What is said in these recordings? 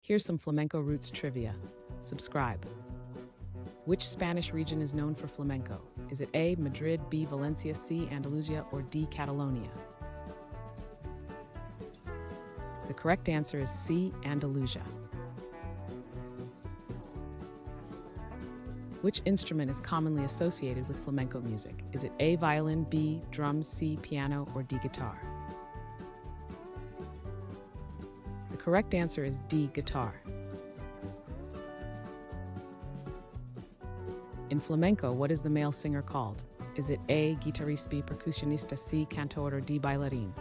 Here's some Flamenco Roots trivia. Subscribe. Which Spanish region is known for flamenco? Is it A, Madrid, B, Valencia, C, Andalusia, or D, Catalonia? The correct answer is C, Andalusia. Which instrument is commonly associated with flamenco music? Is it A, violin, B, drums, C, piano, or D, guitar? The correct answer is D, guitar. In flamenco, what is the male singer called? Is it A, guitarist, B, percussionista, C, cantor, or D, bailarín?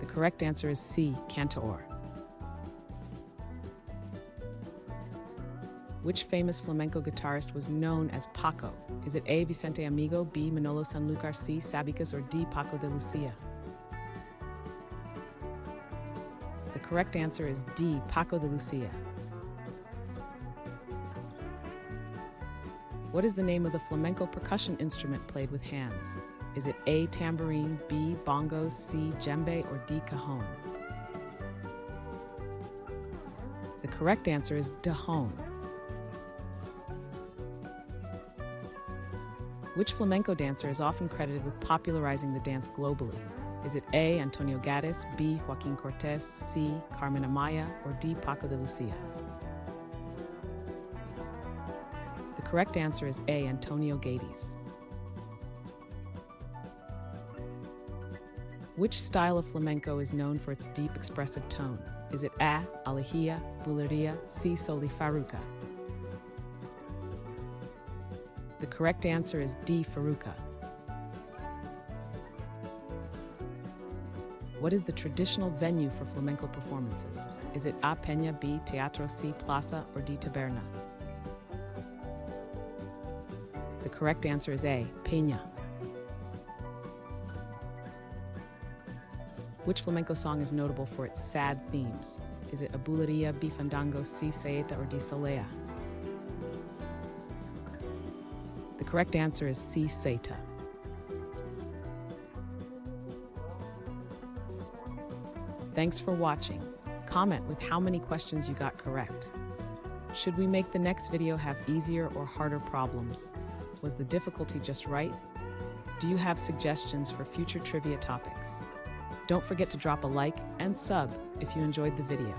The correct answer is C, cantor. Which famous flamenco guitarist was known as Paco? Is it A, Vicente Amigo, B, Manolo Sanlúcar, C, Sabicas, or D, Paco de Lucia? The correct answer is D, Paco de Lucia. What is the name of the flamenco percussion instrument played with hands? Is it A, tambourine, B, bongos, C, djembe, or D, cajon? The correct answer is cajon. Which flamenco dancer is often credited with popularizing the dance globally? Is it A, Antonio Gaddis, B, Joaquin Cortez, C, Carmen Amaya, or D, Paco de Lucia? The correct answer is A, Antonio Gaddis. Which style of flamenco is known for its deep expressive tone? Is it A, alejía, bulería, C, soli farruca? The correct answer is D, farruca. What is the traditional venue for flamenco performances? Is it A, Peña, B, Teatro, C, Plaza, or D, Taberna? The correct answer is A, Peña. Which flamenco song is notable for its sad themes? Is it A bulería, B, fandango, C, saeta, or D, solea? The correct answer is C, saeta. Thanks for watching. Comment with how many questions you got correct. Should we make the next video have easier or harder problems? Was the difficulty just right? Do you have suggestions for future trivia topics? Don't forget to drop a like and sub if you enjoyed the video.